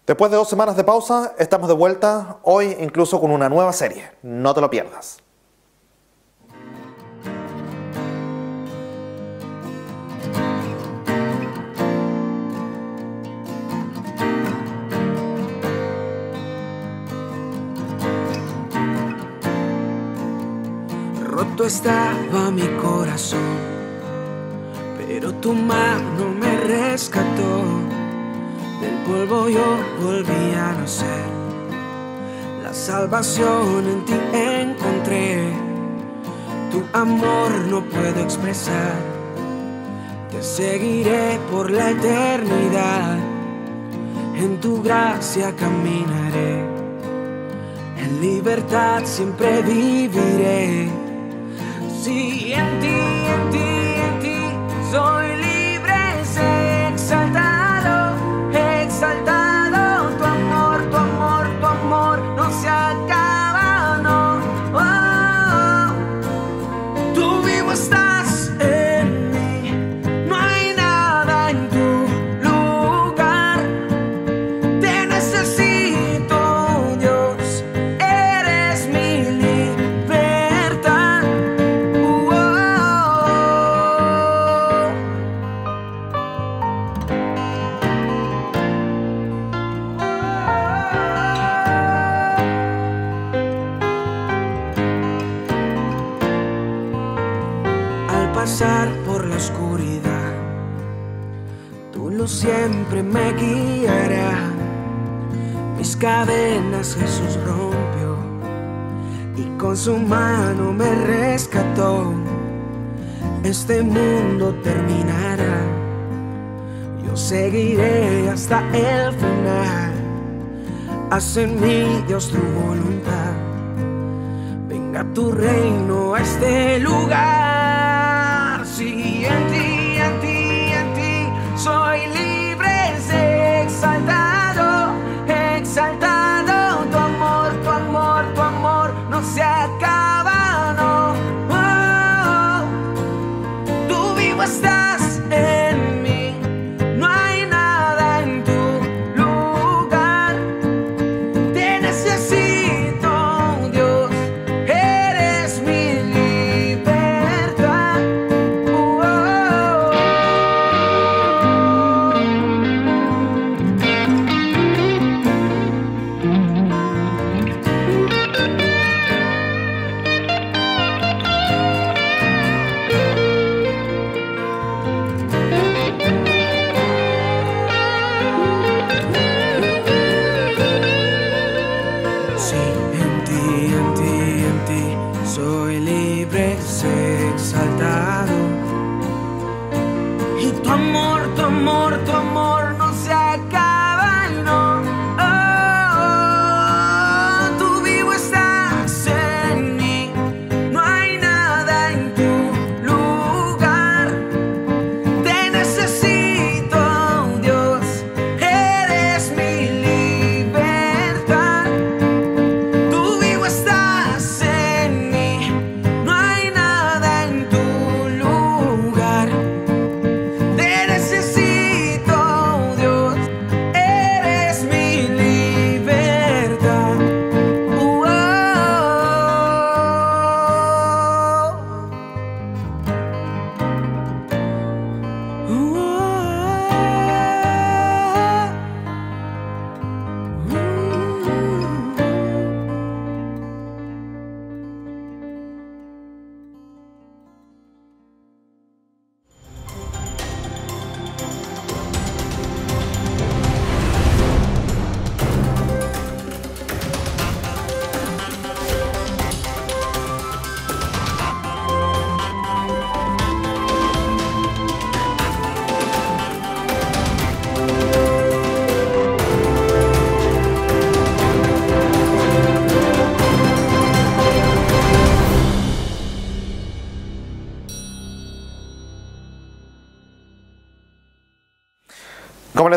Después de 2 semanas de pausa, estamos de vuelta, hoy incluso con una nueva serie. No te lo pierdas. Roto estaba mi corazón, pero tu mano me rescató. Del polvo yo volví a nacer, la salvación en ti encontré. Tu amor no puedo expresar, te seguiré por la eternidad. En tu gracia caminaré, en libertad siempre viviré. Sí, en ti, en ti, en ti soy libre, sé exaltado, exaltado. Tu amor, tu amor, tu amor no se acaba, no. Oh, oh. Tú vivo estás en mí, no hay nada en tu lugar. Te necesito, Dios, eres mi libertad. Pasar por la oscuridad, tu luz siempre me guiará. Mis cadenas Jesús rompió y con su mano me rescató. Este mundo terminará, yo seguiré hasta el final. Haz en mí, Dios, tu voluntad, venga tu reino a este lugar. Sí, en ti, en ti, en ti soy libre, sé exaltado, exaltado. Tu amor, tu amor, tu amor no se acaba, no. Oh, oh. Tú vivo estás en mí, no hay nada en tu lugar. Te necesito, Dios, eres mi libertad. Sí, en ti soy libre, sé exaltado. Y tu amor, tu amor, tu amor no se acaba, no. Oh, tú vivo estás en mí, no hay nada en tu lugar. Te necesito, Dios, eres mi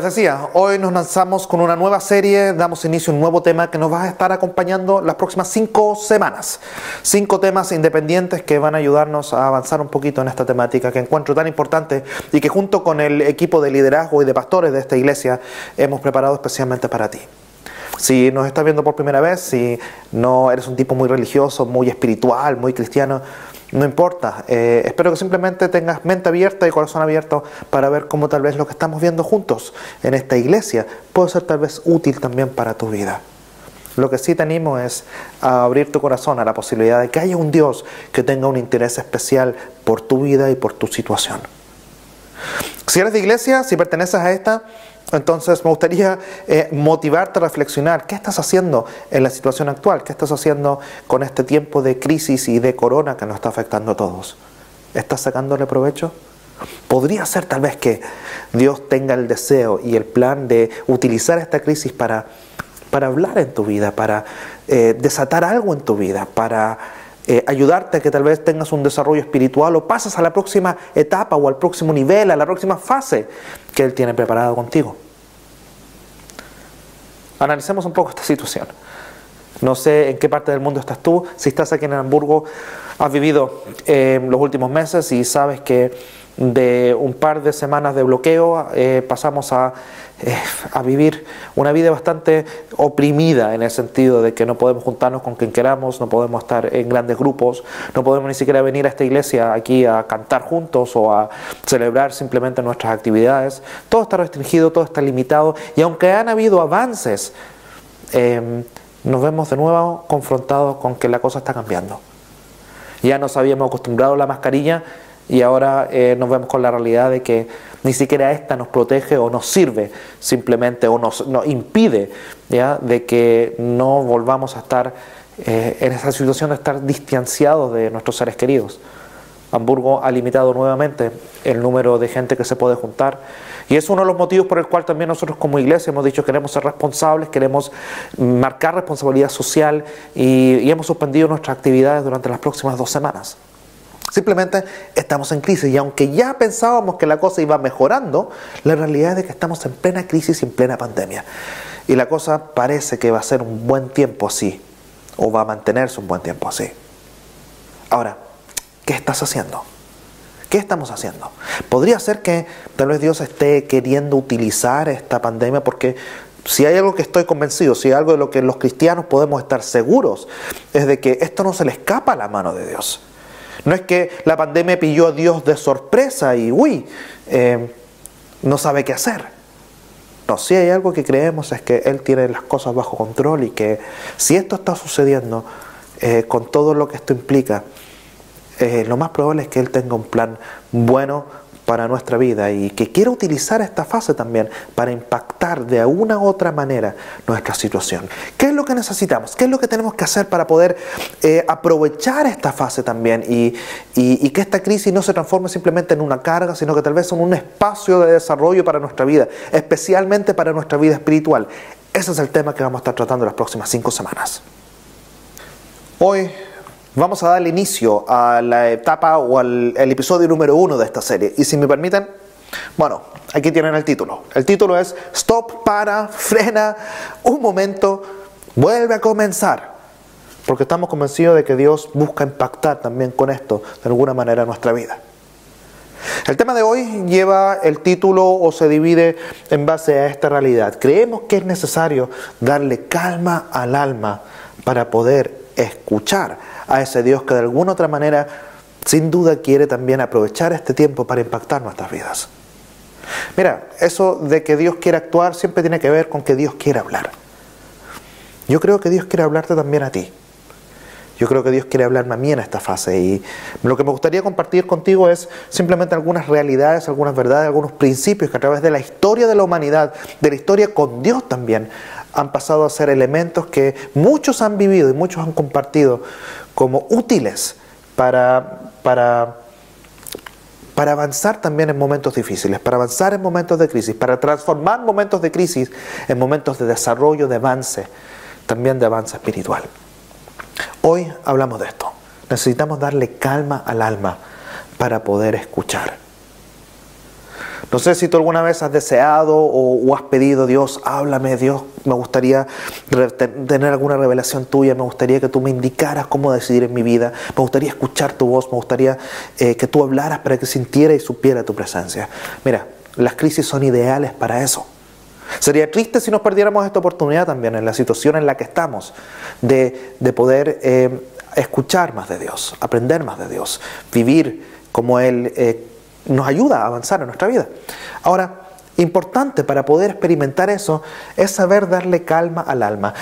Como les decía, hoy nos lanzamos con una nueva serie, damos inicio a un nuevo tema que nos va a estar acompañando las próximas 5 semanas. 5 temas independientes que van a ayudarnos a avanzar un poquito en esta temática que encuentro tan importante y que junto con el equipo de liderazgo y de pastores de esta iglesia hemos preparado especialmente para ti. Si nos estás viendo por primera vez, si no eres un tipo muy religioso, muy espiritual, muy cristiano, no importa. Espero que simplemente tengas mente abierta y corazón abierto para ver cómo tal vez lo que estamos viendo juntos en esta iglesia puede ser tal vez útil también para tu vida. Lo que sí te animo es a abrir tu corazón a la posibilidad de que haya un Dios que tenga un interés especial por tu vida y por tu situación. Si eres de iglesia, si perteneces a esta, entonces me gustaría motivarte a reflexionar. ¿Qué estás haciendo en la situación actual? ¿Qué estás haciendo con este tiempo de crisis y de corona que nos está afectando a todos? ¿Estás sacándole provecho? Podría ser tal vez que Dios tenga el deseo y el plan de utilizar esta crisis para hablar en tu vida, para desatar algo en tu vida, para ayudarte a que tal vez tengas un desarrollo espiritual o pases a la próxima etapa o al próximo nivel, a la próxima fase que Él tiene preparado contigo. Analicemos un poco esta situación. No sé en qué parte del mundo estás tú. Si estás aquí en Hamburgo, has vivido los últimos meses y sabes que de un par de semanas de bloqueo pasamos a vivir una vida bastante oprimida, en el sentido de que no podemos juntarnos con quien queramos, no podemos estar en grandes grupos, no podemos ni siquiera venir a esta iglesia aquí a cantar juntos o a celebrar simplemente nuestras actividades. Todo está restringido, todo está limitado, y aunque han habido avances, nos vemos de nuevo confrontados con que la cosa está cambiando. Ya nos habíamos acostumbrado a la mascarilla y ahora nos vemos con la realidad de que ni siquiera esta nos protege o nos sirve simplemente, o nos impide, ¿ya?, de que no volvamos a estar en esa situación de estar distanciados de nuestros seres queridos. Hamburgo ha limitado nuevamente el número de gente que se puede juntar, y es uno de los motivos por el cual también nosotros como iglesia hemos dicho que queremos ser responsables, queremos marcar responsabilidad social, y hemos suspendido nuestras actividades durante las próximas 2 semanas. Simplemente estamos en crisis, y aunque ya pensábamos que la cosa iba mejorando, la realidad es de que estamos en plena crisis y en plena pandemia. Y la cosa parece que va a ser un buen tiempo así, o va a mantenerse un buen tiempo así. Ahora, ¿qué estás haciendo? ¿Qué estamos haciendo? Podría ser que tal vez Dios esté queriendo utilizar esta pandemia, porque si hay algo que estoy convencido, si hay algo de lo que los cristianos podemos estar seguros, es de que esto no se le escapa a la mano de Dios. No es que la pandemia pilló a Dios de sorpresa y no sabe qué hacer. No, si hay algo que creemos es que Él tiene las cosas bajo control, y que si esto está sucediendo con todo lo que esto implica, lo más probable es que Él tenga un plan bueno para nuestra vida, y que quiera utilizar esta fase también para impactar de una u otra manera nuestra situación. ¿Qué es lo que necesitamos? ¿Qué es lo que tenemos que hacer para poder aprovechar esta fase también y que esta crisis no se transforme simplemente en una carga, sino que tal vez en un espacio de desarrollo para nuestra vida, especialmente para nuestra vida espiritual? Ese es el tema que vamos a estar tratando las próximas 5 semanas. Hoy vamos a darle inicio a la etapa o al episodio número 1 de esta serie. Y si me permiten, bueno, aquí tienen el título. El título es Stop, para, frena, un momento, vuelve a comenzar. Porque estamos convencidos de que Dios busca impactar también con esto, de alguna manera, en nuestra vida. El tema de hoy lleva el título, o se divide en base a esta realidad. Creemos que es necesario darle calma al alma para poder escuchar a ese Dios que de alguna otra manera sin duda quiere también aprovechar este tiempo para impactar nuestras vidas. Mira, eso de que Dios quiere actuar siempre tiene que ver con que Dios quiere hablar. Yo creo que Dios quiere hablarte también a ti. Yo creo que Dios quiere hablarme a mí en esta fase, y lo que me gustaría compartir contigo es simplemente algunas realidades, algunas verdades, algunos principios que a través de la historia de la humanidad, de la historia con Dios también, han pasado a ser elementos que muchos han vivido y muchos han compartido como útiles para avanzar también en momentos difíciles, para avanzar en momentos de crisis, para transformar momentos de crisis en momentos de desarrollo, de avance, también de avance espiritual. Hoy hablamos de esto. Necesitamos darle calma al alma para poder escuchar. No sé si tú alguna vez has deseado o has pedido: Dios, háblame, Dios, me gustaría tener alguna revelación tuya, me gustaría que tú me indicaras cómo decidir en mi vida, me gustaría escuchar tu voz, me gustaría que tú hablaras para que sintiera y supiera tu presencia. Mira, las crisis son ideales para eso. Sería triste si nos perdiéramos esta oportunidad también en la situación en la que estamos, de poder escuchar más de Dios, aprender más de Dios, vivir como Él nos ayuda a avanzar en nuestra vida. Ahora, importante para poder experimentar eso es saber darle calma al alma.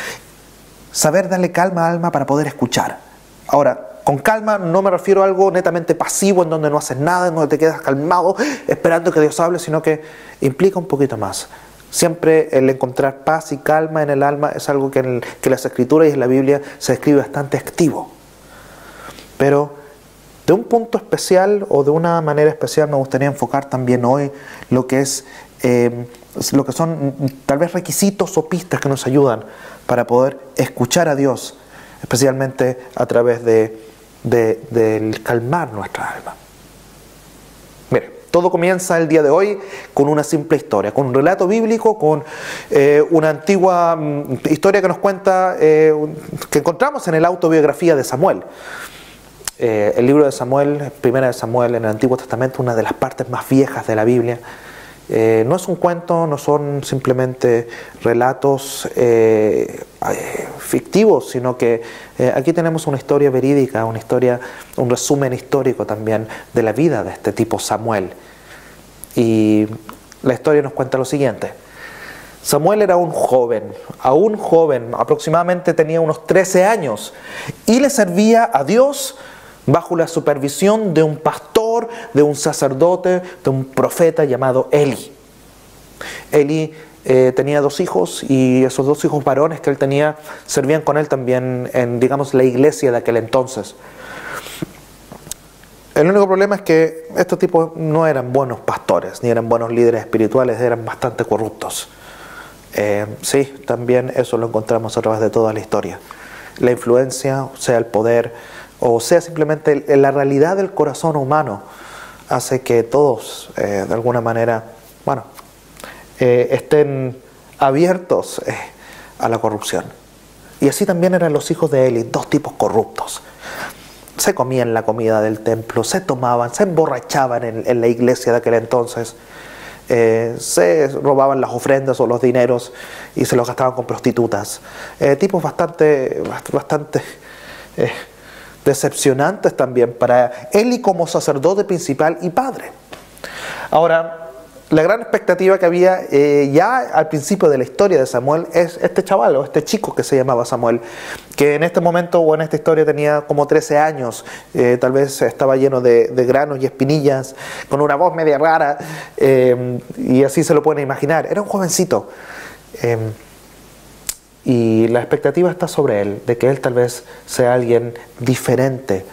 Saber darle calma al alma para poder escuchar. Ahora, con calma no me refiero a algo netamente pasivo en donde no haces nada, en donde te quedas calmado esperando que Dios hable, sino que implica un poquito más. Siempre el encontrar paz y calma en el alma es algo que en las Escrituras y en la Biblia se describe bastante activo. Pero de un punto especial o de una manera especial me gustaría enfocar también hoy lo que son tal vez requisitos o pistas que nos ayudan para poder escuchar a Dios, especialmente a través del calmar nuestra alma. Mire, todo comienza el día de hoy con una simple historia, con un relato bíblico, con una antigua historia que nos cuenta, que encontramos en la autobiografía de Samuel. El libro de Samuel, Primera de Samuel en el Antiguo Testamento, una de las partes más viejas de la Biblia. No es un cuento, no son simplemente relatos fictivos, sino que aquí tenemos una historia verídica, un resumen histórico también de la vida de este tipo Samuel. Y la historia nos cuenta lo siguiente. Samuel era un joven, aproximadamente tenía unos 13 años, y le servía a Dios bajo la supervisión de un pastor, de un sacerdote, de un profeta llamado Eli. Eli tenía 2 hijos, y esos 2 hijos varones que él tenía servían con él también en, digamos, la iglesia de aquel entonces. El único problema es que estos tipos no eran buenos pastores, ni eran buenos líderes espirituales, eran bastante corruptos. Sí, también eso lo encontramos a través de toda la historia. La influencia, o sea el poder, o sea simplemente la realidad del corazón humano, hace que todos de alguna manera, estén abiertos a la corrupción. Y así también eran los hijos de Eli, 2 tipos corruptos. Se comían la comida del templo, se tomaban, se emborrachaban en la iglesia de aquel entonces. Se robaban las ofrendas o los dineros y se los gastaban con prostitutas. Tipos bastante decepcionantes también para Eli como sacerdote principal y padre. Ahora, la gran expectativa que había ya al principio de la historia de Samuel es este chaval o este chico que se llamaba Samuel, que en este momento o en esta historia tenía como 13 años, tal vez estaba lleno de granos y espinillas, con una voz media rara, y así se lo pueden imaginar. Era un jovencito, y la expectativa está sobre él, de que él tal vez sea alguien diferente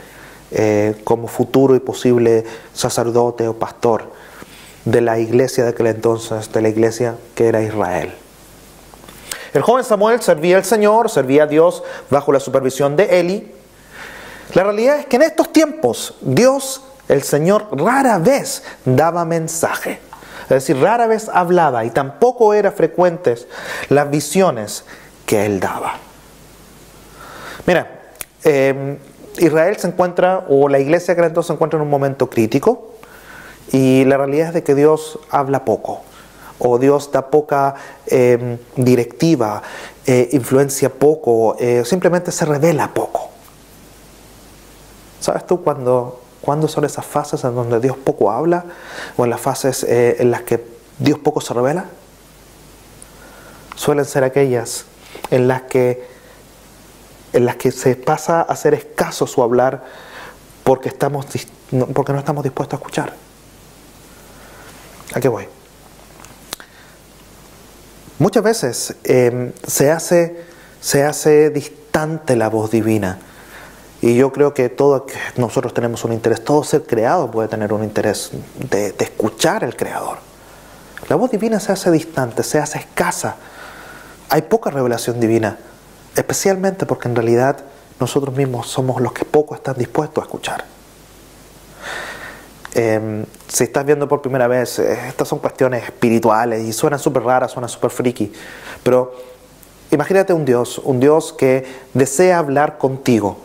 como futuro y posible sacerdote o pastor de la iglesia de aquel entonces, de la iglesia que era Israel. El joven Samuel servía al Señor, servía a Dios bajo la supervisión de Eli. La realidad es que en estos tiempos Dios, el Señor, rara vez daba mensaje. Es decir, rara vez hablaba, y tampoco eran frecuentes las visiones que Él daba. Mira, Israel se encuentra, o la iglesia de aquel entonces se encuentra en un momento crítico. Y la realidad es de que Dios habla poco, o Dios da poca directiva, influencia poco, simplemente se revela poco. ¿Sabes tú cuándo son esas fases en donde Dios poco habla, o en las fases en las que Dios poco se revela? Suelen ser aquellas en las que se pasa a ser escaso su hablar porque no estamos dispuestos a escuchar. ¿A qué voy? Muchas veces se hace distante la voz divina, y yo creo que todos nosotros tenemos un interés, todo ser creado puede tener un interés de escuchar al Creador. La voz divina se hace distante, se hace escasa, hay poca revelación divina, especialmente porque en realidad nosotros mismos somos los que poco están dispuestos a escuchar. Si estás viendo por primera vez, estas son cuestiones espirituales y suenan súper raras, suenan súper friki, pero imagínate un Dios que desea hablar contigo.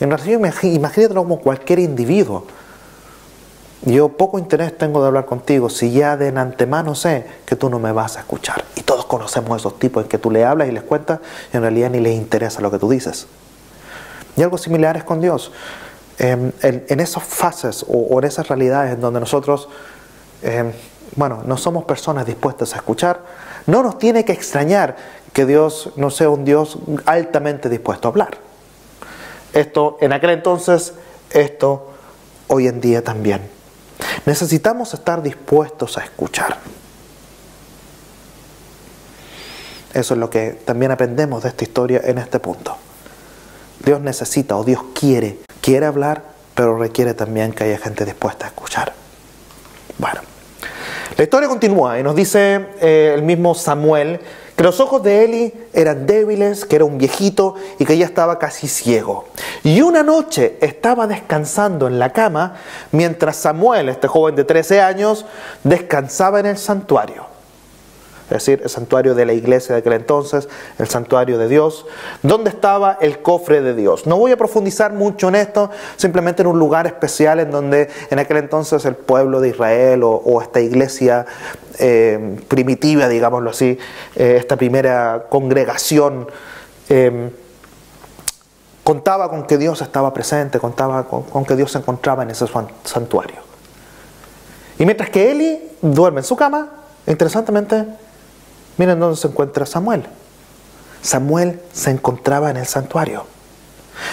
En realidad imagínatelo como cualquier individuo. Yo poco interés tengo de hablar contigo si ya de antemano sé que tú no me vas a escuchar. Y todos conocemos esos tipos en que tú le hablas y les cuentas y en realidad ni les interesa lo que tú dices. Y algo similar es con Dios. En esas fases o en esas realidades en donde nosotros no somos personas dispuestas a escuchar, no nos tiene que extrañar que Dios no sea un Dios altamente dispuesto a hablar. Esto en aquel entonces, esto hoy en día también. Necesitamos estar dispuestos a escuchar. Eso es lo que también aprendemos de esta historia en este punto. Dios necesita o Dios quiere hablar, pero requiere también que haya gente dispuesta a escuchar. Bueno, la historia continúa y nos dice el mismo Samuel que los ojos de Eli eran débiles, que era un viejito y que ya estaba casi ciego. Y una noche estaba descansando en la cama mientras Samuel, este joven de 13 años, descansaba en el santuario. Es decir, el santuario de la iglesia de aquel entonces, el santuario de Dios, donde estaba el cofre de Dios. No voy a profundizar mucho en esto, simplemente en un lugar especial en donde en aquel entonces el pueblo de Israel o esta iglesia primitiva, digámoslo así, esta primera congregación, contaba con que Dios estaba presente, contaba con que Dios se encontraba en ese santuario. Y mientras que Eli duerme en su cama, interesantemente, miren dónde se encuentra Samuel. Samuel se encontraba en el santuario.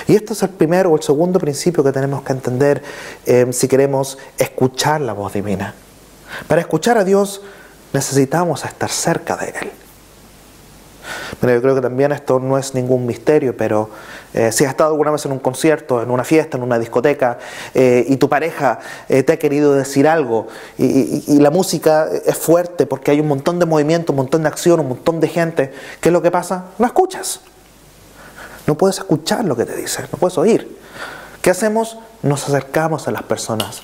Y este es el primero o el segundo principio que tenemos que entender si queremos escuchar la voz divina. Para escuchar a Dios necesitamos estar cerca de Él. Mira, yo creo que también esto no es ningún misterio, pero si has estado alguna vez en un concierto, en una fiesta, en una discoteca, y tu pareja te ha querido decir algo, y la música es fuerte porque hay un montón de movimiento, un montón de acción, un montón de gente, ¿qué es lo que pasa? No escuchas. No puedes escuchar lo que te dicen, no puedes oír. ¿Qué hacemos? Nos acercamos a las personas.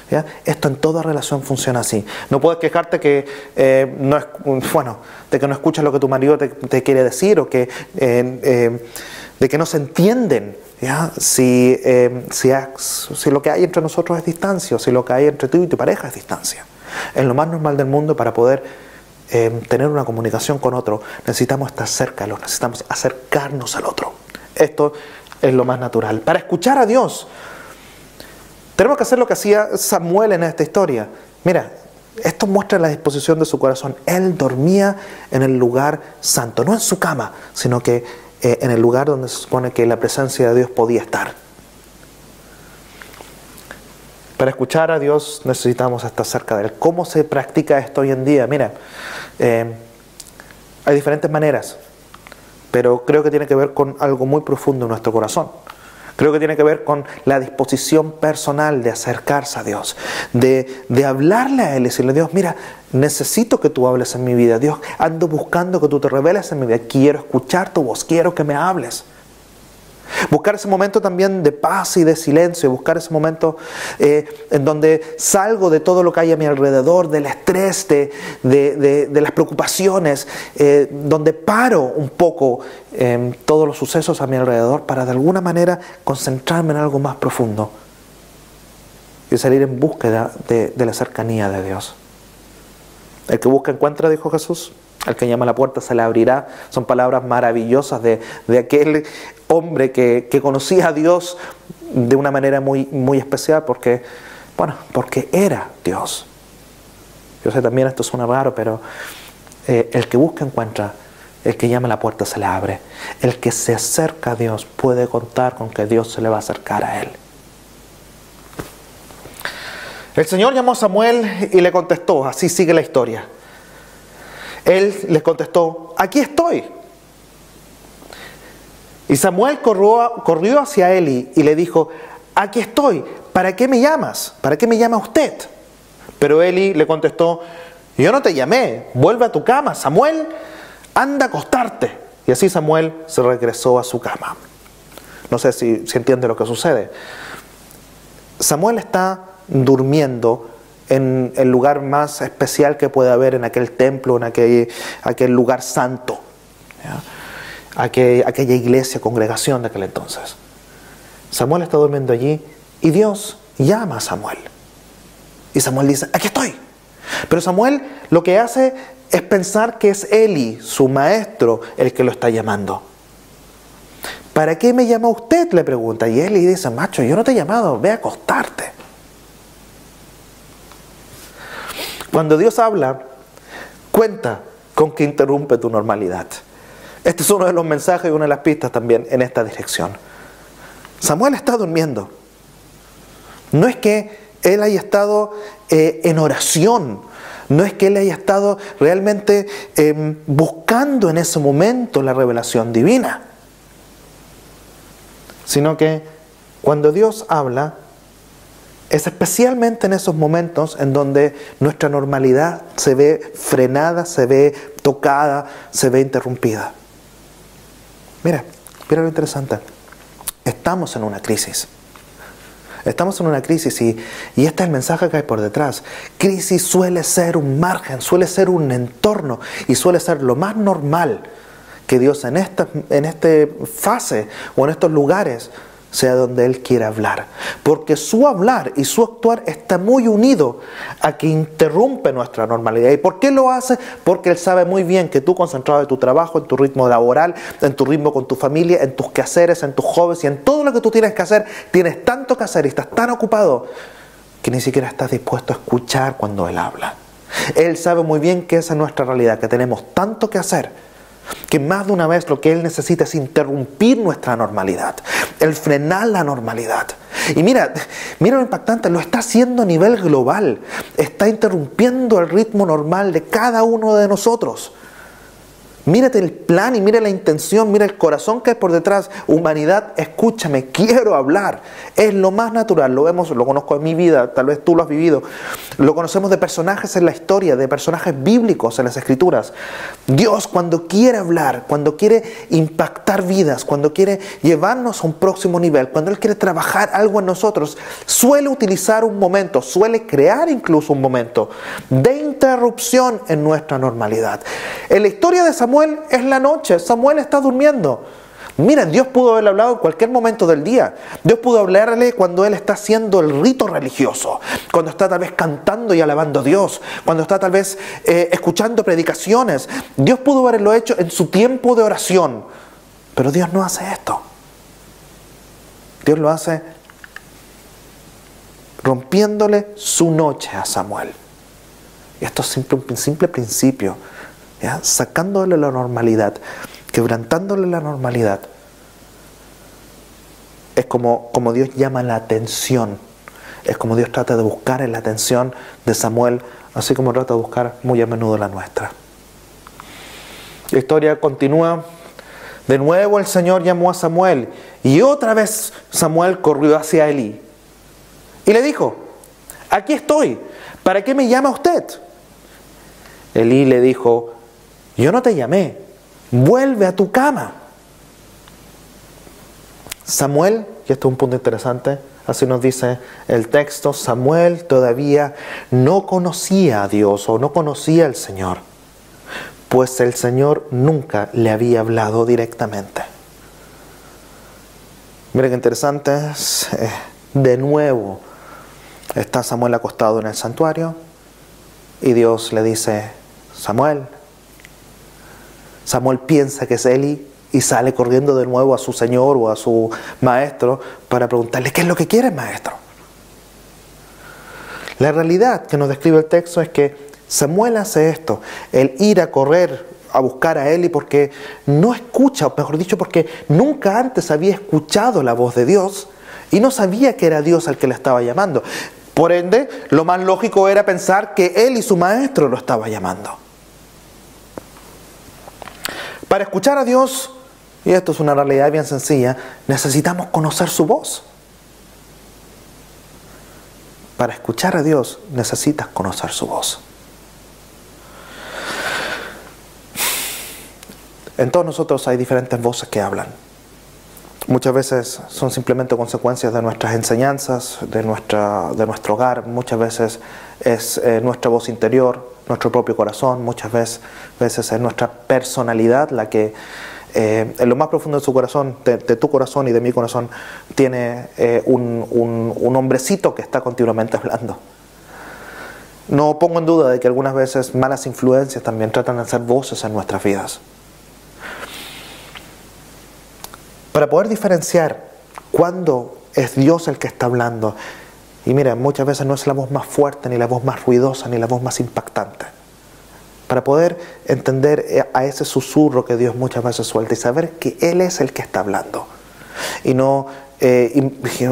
¿Ya? Esto en toda relación funciona así. No puedes quejarte que de que no escuchas lo que tu marido te quiere decir o que de que no se entienden, ¿ya? Si lo que hay entre nosotros es distancia, o si lo que hay entre tú y tu pareja es distancia. Es lo más normal del mundo. Para poder tener una comunicación con otro necesitamos estar cerca, necesitamos acercarnos al otro. Esto es lo más natural. Para escuchar a Dios tenemos que hacer lo que hacía Samuel en esta historia. Mira, esto muestra la disposición de su corazón. Él dormía en el lugar santo, no en su cama, sino que en el lugar donde se supone que la presencia de Dios podía estar. Para escuchar a Dios necesitamos estar cerca de Él. ¿Cómo se practica esto hoy en día? Mira, hay diferentes maneras, pero creo que tiene que ver con algo muy profundo en nuestro corazón. Creo que tiene que ver con la disposición personal de acercarse a Dios, de hablarle a Él y decirle: Dios, mira, necesito que tú hables en mi vida. Dios, ando buscando que tú te reveles en mi vida. Quiero escuchar tu voz, quiero que me hables. Buscar ese momento también de paz y de silencio, buscar ese momento en donde salgo de todo lo que hay a mi alrededor, del estrés, de las preocupaciones, donde paro un poco todos los sucesos a mi alrededor para de alguna manera concentrarme en algo más profundo y salir en búsqueda de la cercanía de Dios. El que busca encuentra, dijo Jesús. Al que llama a la puerta se le abrirá. Son palabras maravillosas de aquel hombre que conocía a Dios de una manera muy, muy especial porque era Dios. Yo sé, también esto suena raro, pero el que busca encuentra, el que llama a la puerta se le abre. El que se acerca a Dios puede contar con que Dios se le va a acercar a él. El Señor llamó a Samuel y le contestó, así sigue la historia. Él les contestó: aquí estoy. Y Samuel corrió hacia Eli y le dijo: aquí estoy, ¿para qué me llamas? ¿Para qué me llama usted? Pero Eli le contestó: yo no te llamé, vuelve a tu cama, Samuel, anda a acostarte. Y así Samuel se regresó a su cama. No sé si entiende lo que sucede. Samuel está durmiendo en el lugar más especial que puede haber en aquel templo, en aquel lugar santo, ¿ya? Aquella iglesia, congregación de aquel entonces. Samuel está durmiendo allí y Dios llama a Samuel. Y Samuel dice, aquí estoy. Pero Samuel lo que hace es pensar que es Eli, su maestro, el que lo está llamando. ¿Para qué me llama usted?, le pregunta. Y Eli dice, macho, yo no te he llamado, ve a acostarte. Cuando Dios habla, cuenta con que interrumpe tu normalidad. Este es uno de los mensajes y una de las pistas también en esta dirección. Samuel está durmiendo. No es que él haya estado en oración, no es que él haya estado realmente buscando en ese momento la revelación divina, sino que cuando Dios habla, es especialmente en esos momentos en donde nuestra normalidad se ve frenada, se ve tocada, se ve interrumpida. Mira lo interesante. Estamos en una crisis. Estamos en una crisis y este es el mensaje que hay por detrás. Crisis suele ser un margen, suele ser un entorno y suele ser lo más normal que Dios en esta fase o en estos lugares sea donde Él quiera hablar. Porque su hablar y su actuar está muy unido a que interrumpe nuestra normalidad. ¿Y por qué lo hace? Porque Él sabe muy bien que tú, concentrado en tu trabajo, en tu ritmo laboral, en tu ritmo con tu familia, en tus quehaceres, en tus hobbies y en todo lo que tú tienes que hacer, tienes tanto que hacer y estás tan ocupado que ni siquiera estás dispuesto a escuchar cuando Él habla. Él sabe muy bien que esa es nuestra realidad, que tenemos tanto que hacer, que más de una vez lo que Él necesita es interrumpir nuestra normalidad, el frenar la normalidad. Y mira lo impactante, lo está haciendo a nivel global, está interrumpiendo el ritmo normal de cada uno de nosotros. Mírate el plan y mira la intención, mira el corazón que hay por detrás. Humanidad, escúchame, quiero hablar. Es lo más natural, lo conozco en mi vida, tal vez tú lo has vivido. Lo conocemos de personajes en la historia, de personajes bíblicos en las Escrituras. Dios, cuando quiere hablar, cuando quiere impactar vidas, cuando quiere llevarnos a un próximo nivel, cuando Él quiere trabajar algo en nosotros, suele utilizar un momento, suele crear incluso un momento de interrupción en nuestra normalidad. En la historia de Samuel es la noche, Samuel está durmiendo. Miren, Dios pudo haberle hablado en cualquier momento del día. Dios pudo hablarle cuando Él está haciendo el rito religioso, cuando está tal vez cantando y alabando a Dios, cuando está tal vez escuchando predicaciones. Dios pudo haberlo hecho en su tiempo de oración, pero Dios no hace esto. Dios lo hace rompiéndole su noche a Samuel. Y esto es un simple principio, ¿ya? Sacándole la normalidad, quebrantándole la normalidad. Es como Dios llama la atención. Es como Dios trata de buscar en la atención de Samuel, así como trata de buscar muy a menudo la nuestra. La historia continúa. De nuevo el Señor llamó a Samuel y otra vez Samuel corrió hacia Elí y le dijo: aquí estoy, ¿para qué me llama usted? Elí le dijo: yo no te llamé, vuelve a tu cama. Samuel, y esto es un punto interesante, así nos dice el texto, Samuel todavía no conocía a Dios o no conocía al Señor, pues el Señor nunca le había hablado directamente. Miren qué interesante, de nuevo está Samuel acostado en el santuario y Dios le dice: Samuel. Samuel piensa que es Eli y sale corriendo de nuevo a su señor o a su maestro para preguntarle: ¿qué es lo que quiere, maestro? La realidad que nos describe el texto es que Samuel hace esto, el ir a correr a buscar a Eli, porque no escucha, o mejor dicho, porque nunca antes había escuchado la voz de Dios y no sabía que era Dios al que le estaba llamando. Por ende, lo más lógico era pensar que él y su maestro lo estaba llamando. Para escuchar a Dios, y esto es una realidad bien sencilla, necesitamos conocer su voz. Para escuchar a Dios necesitas conocer su voz. En todos nosotros hay diferentes voces que hablan. Muchas veces son simplemente consecuencias de nuestras enseñanzas, de nuestro hogar. Muchas veces es nuestra voz interior, nuestro propio corazón. Muchas veces es nuestra personalidad la que en lo más profundo de su corazón, de tu corazón y de mi corazón, tiene un hombrecito que está continuamente hablando. No pongo en duda de que algunas veces malas influencias también tratan de ser voces en nuestras vidas. Para poder diferenciar cuándo es Dios el que está hablando, y mira, muchas veces no es la voz más fuerte, ni la voz más ruidosa, ni la voz más impactante. Para poder entender a ese susurro que Dios muchas veces suelta y saber que Él es el que está hablando. Y no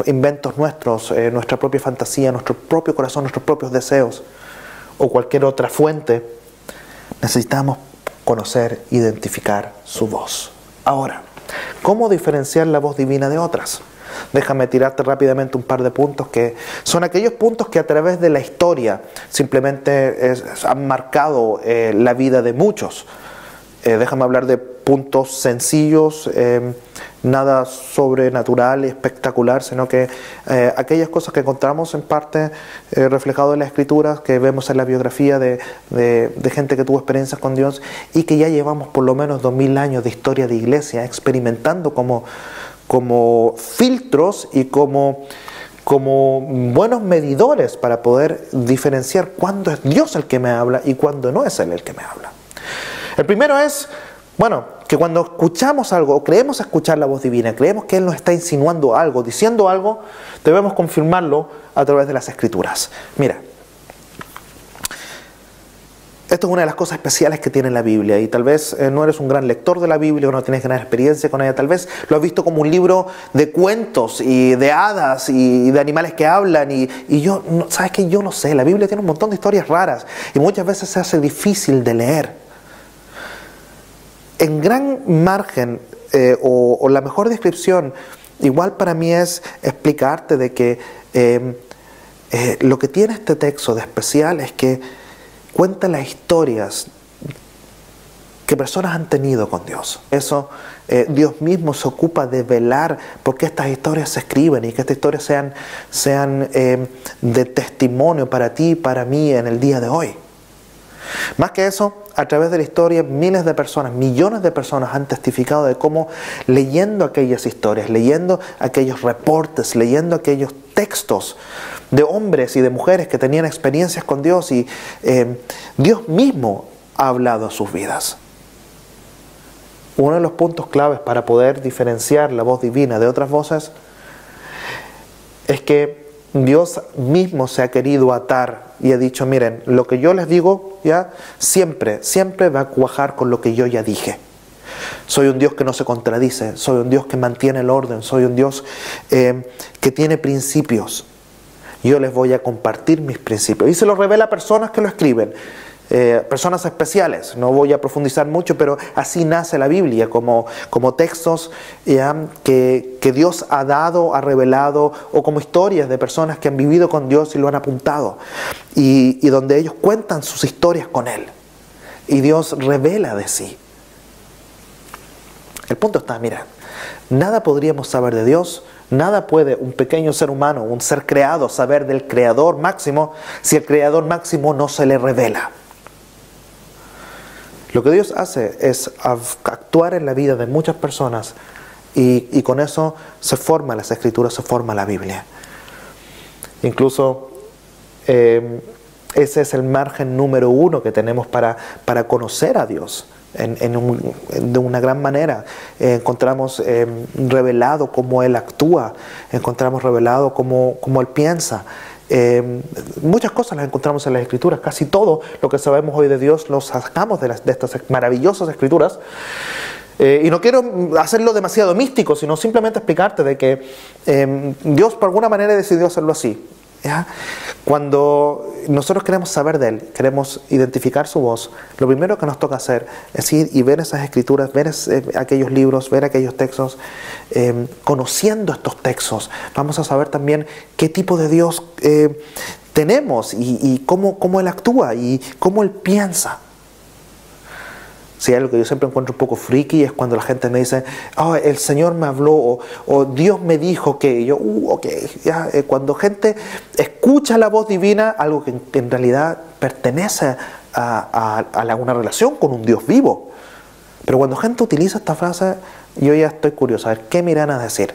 inventos nuestros, nuestra propia fantasía, nuestro propio corazón, nuestros propios deseos o cualquier otra fuente. Necesitamos conocer, identificar su voz. Ahora, ¿cómo diferenciar la voz divina de otras? Déjame tirarte rápidamente un par de puntos que son aquellos puntos que a través de la historia simplemente han marcado la vida de muchos. Déjame hablar de puntos sencillos, nada sobrenatural y espectacular, sino que aquellas cosas que encontramos en parte reflejado en las Escrituras, que vemos en la biografía de gente que tuvo experiencias con Dios y que ya llevamos por lo menos 2000 años de historia de iglesia experimentando como filtros y como buenos medidores para poder diferenciar cuándo es Dios el que me habla y cuándo no es Él el que me habla. El primero es, que cuando escuchamos algo o creemos escuchar la voz divina, creemos que Él nos está insinuando algo, diciendo algo, debemos confirmarlo a través de las Escrituras. Mira, esto es una de las cosas especiales que tiene la Biblia, y tal vez no eres un gran lector de la Biblia o no tienes gran experiencia con ella, tal vez lo has visto como un libro de cuentos y de hadas y de animales que hablan y yo, ¿sabes qué? Yo no sé, la Biblia tiene un montón de historias raras y muchas veces se hace difícil de leer. En gran margen o la mejor descripción igual para mí es explicarte de que lo que tiene este texto de especial es que cuenta las historias que personas han tenido con Dios. Eso, Dios mismo se ocupa de velar porque estas historias se escriben y que estas historias sean de testimonio para ti y para mí en el día de hoy. Más que eso, a través de la historia, miles de personas, millones de personas han testificado de cómo leyendo aquellas historias, leyendo aquellos reportes, leyendo aquellos textos de hombres y de mujeres que tenían experiencias con Dios y Dios mismo ha hablado a sus vidas. Uno de los puntos claves para poder diferenciar la voz divina de otras voces es que Dios mismo se ha querido atar y ha dicho, miren, lo que yo les digo ya siempre va a cuajar con lo que yo ya dije. Soy un Dios que no se contradice, soy un Dios que mantiene el orden, soy un Dios que tiene principios. Yo les voy a compartir mis principios. Y se los revela a personas que lo escriben, personas especiales. No voy a profundizar mucho, pero así nace la Biblia, como textos que Dios ha dado, ha revelado, o como historias de personas que han vivido con Dios y lo han apuntado. Y donde ellos cuentan sus historias con Él. Y Dios revela de sí. El punto está, mira, nada podríamos saber de Dios, nada puede un pequeño ser humano, un ser creado, saber del Creador máximo si el Creador máximo no se le revela. Lo que Dios hace es actuar en la vida de muchas personas y con eso se forman las Escrituras, se forma la Biblia. Incluso ese es el margen número uno que tenemos para conocer a Dios. De una gran manera encontramos revelado cómo Él actúa, encontramos revelado cómo Él piensa. Muchas cosas las encontramos en las Escrituras, casi todo lo que sabemos hoy de Dios lo sacamos de estas maravillosas Escrituras. Y no quiero hacerlo demasiado místico, sino simplemente explicarte de que Dios por alguna manera decidió hacerlo así. ¿Ya? Cuando nosotros queremos saber de Él, queremos identificar su voz, lo primero que nos toca hacer es ir y ver esas Escrituras, ver aquellos libros, ver aquellos textos. Conociendo estos textos vamos a saber también qué tipo de Dios tenemos y cómo Él actúa y cómo Él piensa. Si hay algo que yo siempre encuentro un poco friki es cuando la gente me dice, oh, el Señor me habló o Dios me dijo que, y yo, ok, ya, cuando gente escucha la voz divina, algo que en realidad pertenece a una relación con un Dios vivo. Pero cuando gente utiliza esta frase, yo ya estoy curioso, a ver, ¿qué me irán a decir?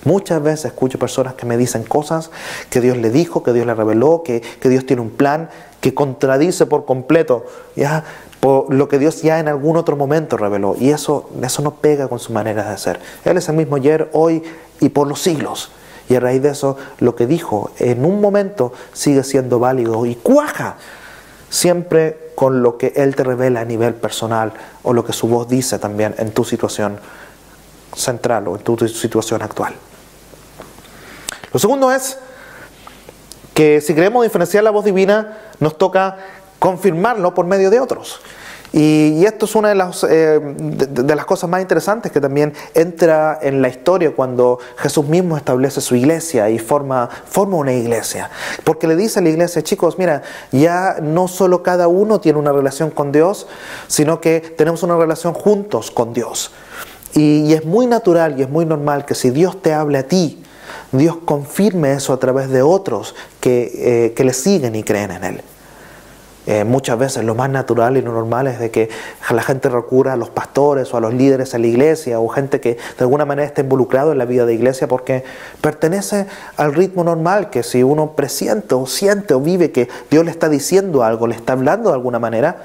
Muchas veces escucho personas que me dicen cosas que Dios le dijo, que Dios le reveló, que Dios tiene un plan que contradice por completo, ¿ya?, por lo que Dios ya en algún otro momento reveló. Y eso no pega con su manera de ser. Él es el mismo ayer, hoy y por los siglos. Y a raíz de eso, lo que dijo en un momento sigue siendo válido y cuaja siempre con lo que Él te revela a nivel personal o lo que su voz dice también en tu situación central o en tu situación actual. Lo segundo es que si queremos diferenciar la voz divina, nos toca confirmarlo por medio de otros. Y esto es una de las cosas más interesantes que también entra en la historia cuando Jesús mismo establece su iglesia y forma una iglesia. Porque le dice a la iglesia, chicos, mira, ya no solo cada uno tiene una relación con Dios, sino que tenemos una relación juntos con Dios. Y es muy natural y es muy normal que si Dios te habla a ti, Dios confirme eso a través de otros que le siguen y creen en Él. Muchas veces lo más natural y lo normal es de que la gente recurra a los pastores o a los líderes de la iglesia o gente que de alguna manera está involucrado en la vida de iglesia porque pertenece al ritmo normal, que si uno presiente o siente o vive que Dios le está diciendo algo, le está hablando de alguna manera,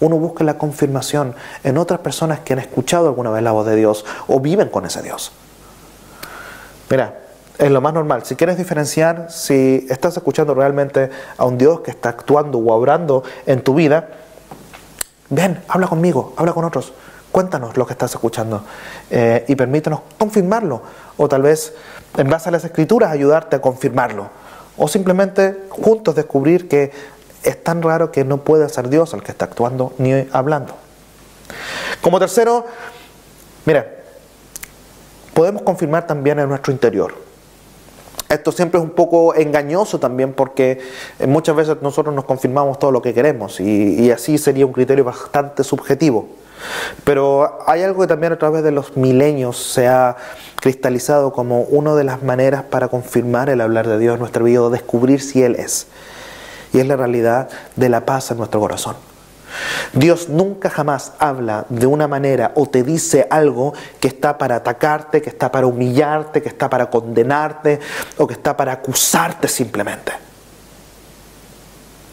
uno busca la confirmación en otras personas que han escuchado alguna vez la voz de Dios o viven con ese Dios. Mira, es lo más normal. Si quieres diferenciar, si estás escuchando realmente a un Dios que está actuando o obrando en tu vida, ven, habla conmigo, habla con otros, cuéntanos lo que estás escuchando y permítanos confirmarlo, o tal vez en base a las Escrituras ayudarte a confirmarlo, o simplemente juntos descubrir que es tan raro que no puede ser Dios el que está actuando ni hablando. Como tercero, mira, podemos confirmar también en nuestro interior. Esto siempre es un poco engañoso también porque muchas veces nosotros nos confirmamos todo lo que queremos y así sería un criterio bastante subjetivo. Pero hay algo que también a través de los milenios se ha cristalizado como una de las maneras para confirmar el hablar de Dios en nuestra vida o descubrir si Él es. Y es la realidad de la paz en nuestro corazón. Dios nunca jamás habla de una manera o te dice algo que está para atacarte, que está para humillarte, que está para condenarte o que está para acusarte simplemente.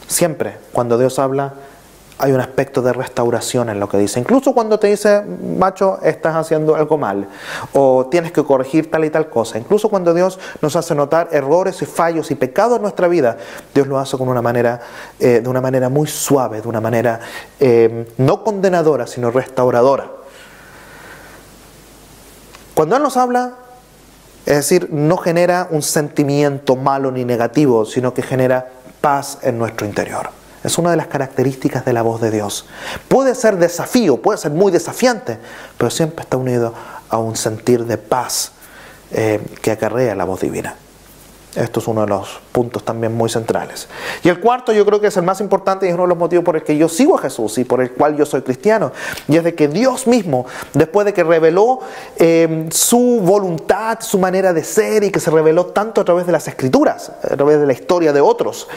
Siempre cuando Dios habla hay un aspecto de restauración en lo que dice. Incluso cuando te dice, macho, estás haciendo algo mal o tienes que corregir tal y tal cosa. Incluso cuando Dios nos hace notar errores y fallos y pecados en nuestra vida, Dios lo hace con una manera, de una manera muy suave, de una manera no condenadora, sino restauradora. Cuando Él nos habla, es decir, no genera un sentimiento malo ni negativo, sino que genera paz en nuestro interior. Es una de las características de la voz de Dios. Puede ser desafío, puede ser muy desafiante, pero siempre está unido a un sentir de paz que acarrea la voz divina. Esto es uno de los puntos también muy centrales. Y el cuarto yo creo que es el más importante y es uno de los motivos por el que yo sigo a Jesús y por el cual yo soy cristiano. Y es de que Dios mismo, después de que reveló su voluntad, su manera de ser y que se reveló tanto a través de las Escrituras, a través de la historia de otros,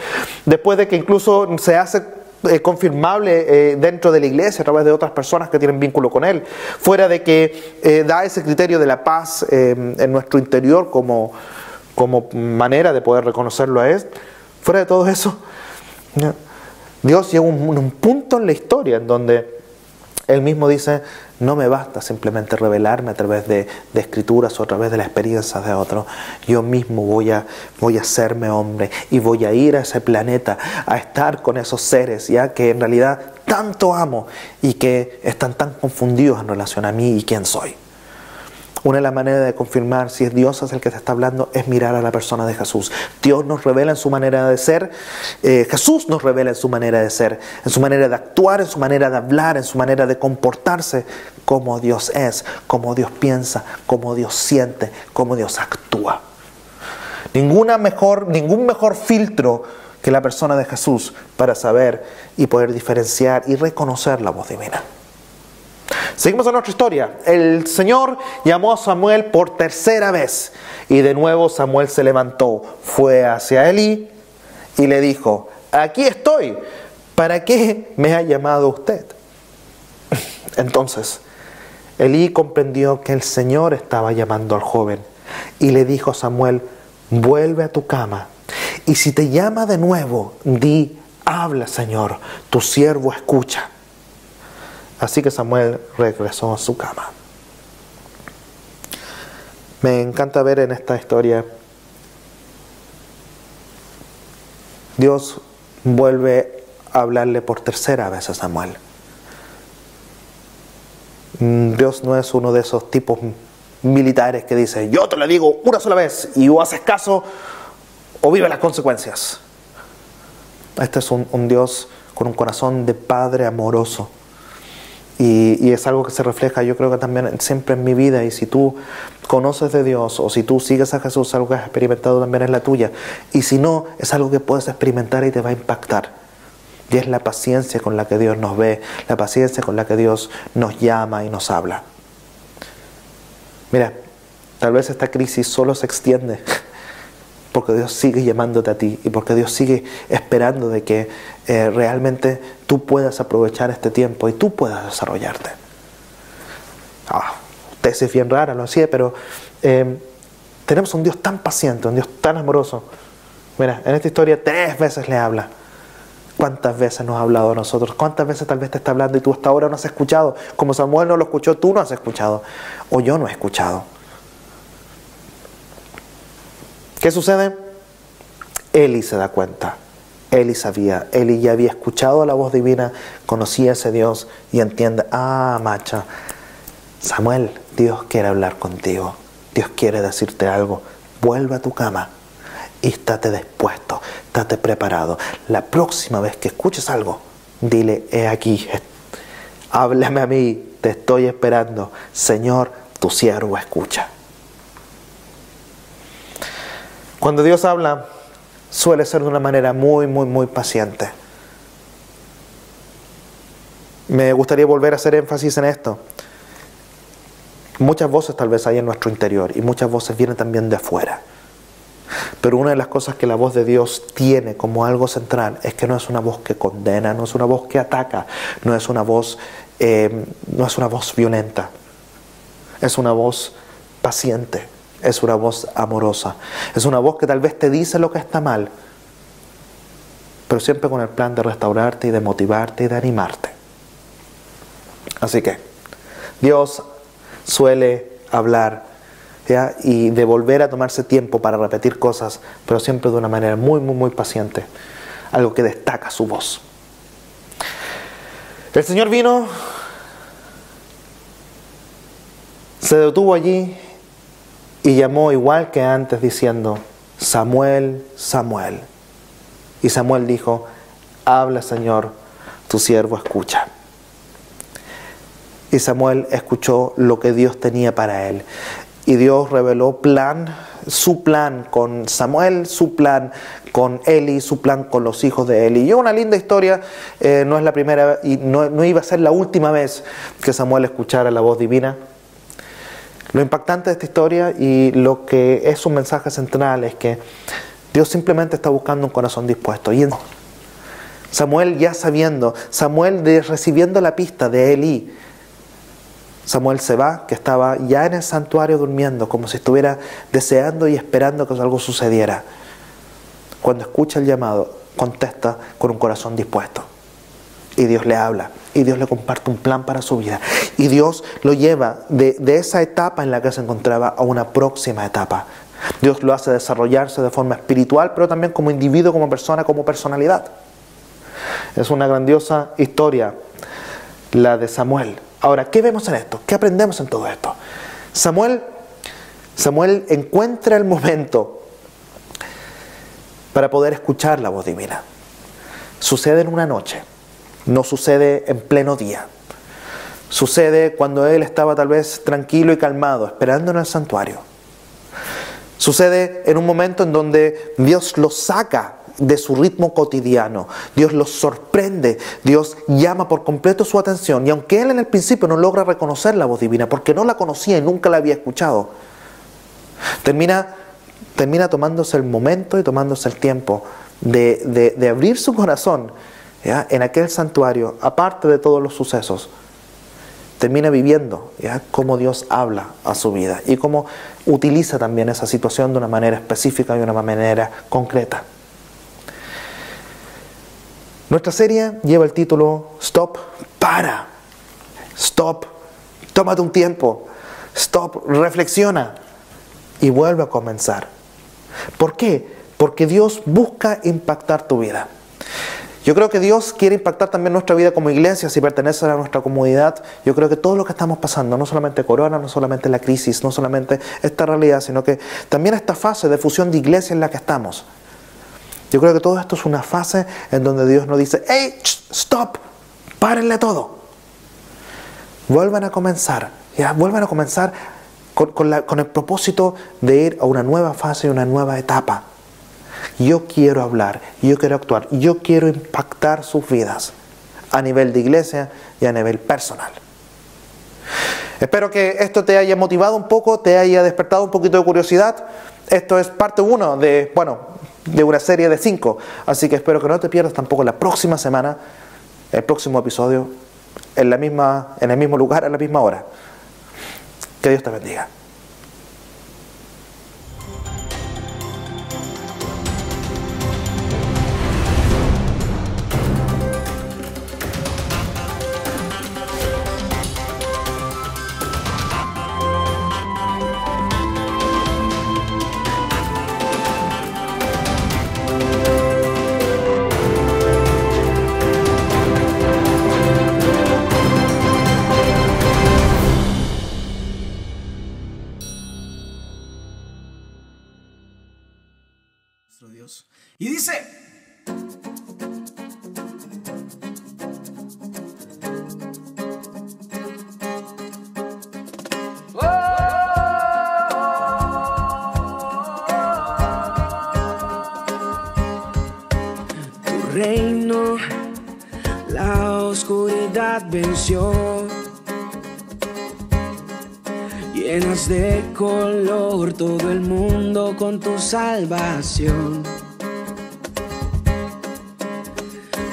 después de que incluso se hace confirmable dentro de la iglesia a través de otras personas que tienen vínculo con Él, fuera de que da ese criterio de la paz en nuestro interior como manera de poder reconocerlo a Él, fuera de todo eso, Dios llega a un punto en la historia en donde Él mismo dice, no me basta simplemente revelarme a través de escrituras o a través de la experiencia de otro. Yo mismo voy a hacerme hombre y voy a ir a ese planeta a estar con esos seres ya que en realidad tanto amo y que están tan confundidos en relación a mí y quién soy. Una de las maneras de confirmar si es Dios el que te está hablando es mirar a la persona de Jesús. Dios nos revela en su manera de ser, Jesús nos revela en su manera de ser, en su manera de actuar, en su manera de hablar, en su manera de comportarse, cómo Dios es, cómo Dios piensa, cómo Dios siente, cómo Dios actúa. Ningún mejor filtro que la persona de Jesús para saber y poder diferenciar y reconocer la voz divina. Seguimos en nuestra historia. El Señor llamó a Samuel por tercera vez. Y de nuevo Samuel se levantó, fue hacia Elí y le dijo: aquí estoy, ¿para qué me ha llamado usted? Entonces Elí comprendió que el Señor estaba llamando al joven y le dijo a Samuel: vuelve a tu cama, y si te llama de nuevo, di: habla, Señor, tu siervo escucha. Así que Samuel regresó a su cama. Me encanta ver en esta historia, Dios vuelve a hablarle por tercera vez a Samuel. Dios no es uno de esos tipos militares que dice: yo te lo digo una sola vez y o haces caso o vive las consecuencias. Este es un Dios con un corazón de padre amoroso. Y es algo que se refleja, yo creo que también siempre en mi vida. Y si tú conoces de Dios o si tú sigues a Jesús, algo que has experimentado también en la tuya. Y si no, es algo que puedes experimentar y te va a impactar. Y es la paciencia con la que Dios nos ve, la paciencia con la que Dios nos llama y nos habla. Mira, tal vez esta crisis solo se extiende porque Dios sigue llamándote a ti y porque Dios sigue esperando de que realmente tú puedas aprovechar este tiempo y tú puedas desarrollarte. Tesis es bien rara, lo sé, pero tenemos un Dios tan paciente, un Dios tan amoroso. Mira, en esta historia 3 veces le habla. ¿Cuántas veces nos ha hablado a nosotros? ¿Cuántas veces tal vez te está hablando y tú hasta ahora no has escuchado? Como Samuel no lo escuchó, tú no has escuchado. O yo no he escuchado. ¿Qué sucede? Elí se da cuenta. Elí sabía. Elí ya había escuchado la voz divina, conocía a ese Dios y entiende: macho, Samuel, Dios quiere hablar contigo. Dios quiere decirte algo. Vuelve a tu cama y estate dispuesto, estate preparado. La próxima vez que escuches algo, dile: he aquí, háblame a mí, te estoy esperando. Señor, tu siervo escucha. Cuando Dios habla, suele ser de una manera muy paciente. Me gustaría volver a hacer énfasis en esto. Muchas voces tal vez hay en nuestro interior y muchas voces vienen también de afuera. Pero una de las cosas que la voz de Dios tiene como algo central es que no es una voz que condena, no es una voz que ataca, no es una voz violenta. Es una voz paciente, es una voz amorosa, es una voz que tal vez te dice lo que está mal, pero siempre con el plan de restaurarte y de motivarte y de animarte. Así que Dios suele hablar, ¿ya? Y de volver a tomarse tiempo para repetir cosas, pero siempre de una manera muy paciente, algo que destaca su voz. El Señor vino, se detuvo allí y llamó igual que antes diciendo: Samuel, Samuel. Y Samuel dijo: habla, Señor, tu siervo escucha. Y Samuel escuchó lo que Dios tenía para él. Y Dios reveló su plan con Samuel, su plan con Eli, su plan con los hijos de Eli. Y una linda historia, no es la primera y no iba a ser la última vez que Samuel escuchara la voz divina. Lo impactante de esta historia y lo que es un mensaje central es que Dios simplemente está buscando un corazón dispuesto. Y Samuel ya sabiendo, recibiendo la pista de Eli, Samuel se va, que estaba ya en el santuario durmiendo, como si estuviera deseando y esperando que algo sucediera. Cuando escucha el llamado, contesta con un corazón dispuesto. Y Dios le habla, y Dios le comparte un plan para su vida. Y Dios lo lleva de esa etapa en la que se encontraba a una próxima etapa. Dios lo hace desarrollarse de forma espiritual, pero también como individuo, como persona, como personalidad. Es una grandiosa historia la de Samuel. Ahora, ¿qué vemos en esto? ¿Qué aprendemos en todo esto? Samuel encuentra el momento para poder escuchar la voz divina. Sucede en una noche, no sucede en pleno día. Sucede cuando él estaba tal vez tranquilo y calmado, esperando en el santuario. Sucede en un momento en donde Dios lo saca de su ritmo cotidiano. Dios los sorprende, Dios llama por completo su atención, y aunque él en el principio no logra reconocer la voz divina, porque no la conocía y nunca la había escuchado, termina tomándose el momento y tomándose el tiempo de abrir su corazón, ¿ya?, en aquel santuario, aparte de todos los sucesos. Termina viviendo, ¿ya?, cómo Dios habla a su vida y cómo utiliza también esa situación de una manera específica y de una manera concreta. Nuestra serie lleva el título Stop, para. Stop, tómate un tiempo. Stop, reflexiona y vuelve a comenzar. ¿Por qué? Porque Dios busca impactar tu vida. Yo creo que Dios quiere impactar también nuestra vida como iglesia, si perteneces a nuestra comunidad. Yo creo que todo lo que estamos pasando, no solamente corona, no solamente la crisis, no solamente esta realidad, sino que también esta fase de fusión de iglesia en la que estamos. Yo creo que todo esto es una fase en donde Dios nos dice, ¡hey, stop! ¡Párenle todo! Vuelvan a comenzar, ¿ya? Vuelvan a comenzar con el propósito de ir a una nueva fase, una nueva etapa. Yo quiero hablar, yo quiero actuar, yo quiero impactar sus vidas a nivel de iglesia y a nivel personal. Espero que esto te haya motivado un poco, te haya despertado un poquito de curiosidad. Esto es parte 1 de una serie de 5. Así que espero que no te pierdas tampoco la próxima semana, el próximo episodio, en el mismo lugar, a la misma hora. Que Dios te bendiga. Dios. Y dice: Tu reino, la oscuridad venció. Llenas de color todo el mundo con tu salvación.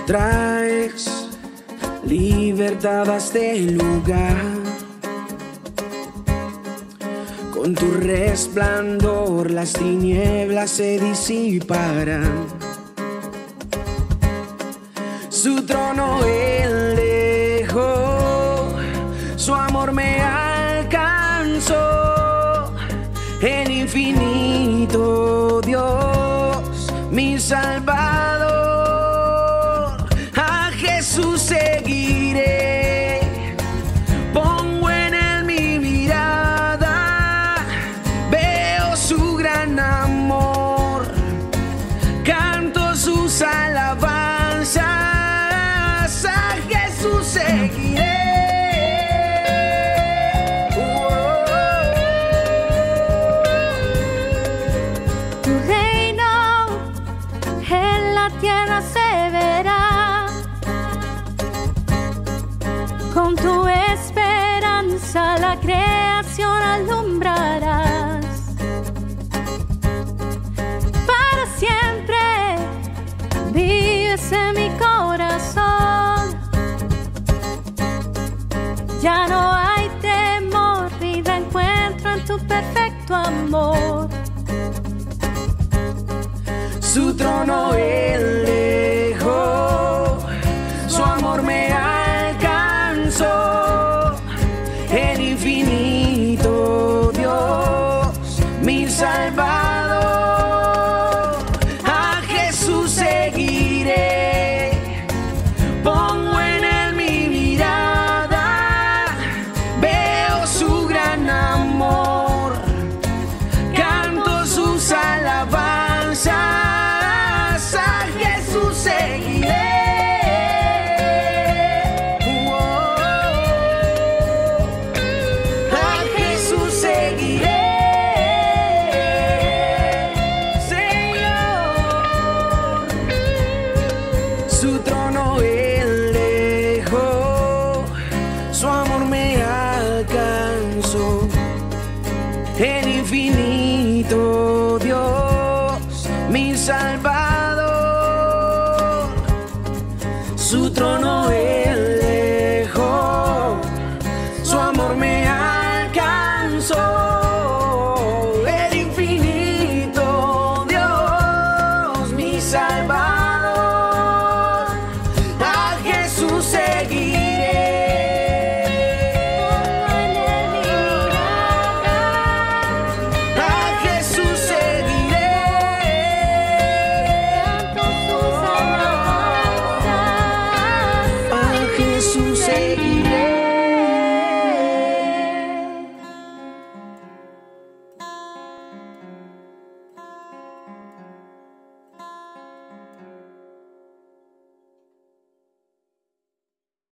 Traes libertad a este lugar. Con tu resplandor las tinieblas se disiparán. Su trono él dejó, su amor me alcanzó. El infinito Dios, mi Salvador. A Jesús seguiré, pongo en él mi mirada. Veo su gran amor, canto sus alabanzas. A Jesús seguiré. Con tu esperanza la creación alumbrarás. Para siempre vives en mi corazón. Ya no hay temor, vida encuentro en tu perfecto amor. Su trono él dejó, su amor me alcanzó. El infinito Dios, mi Salvador. A Jesús seguiré, pongo en él mi mirada. Veo su gran amor, canto sus alabanzas. A poderoso, el infinito Dios, mi Salvador. Su trono es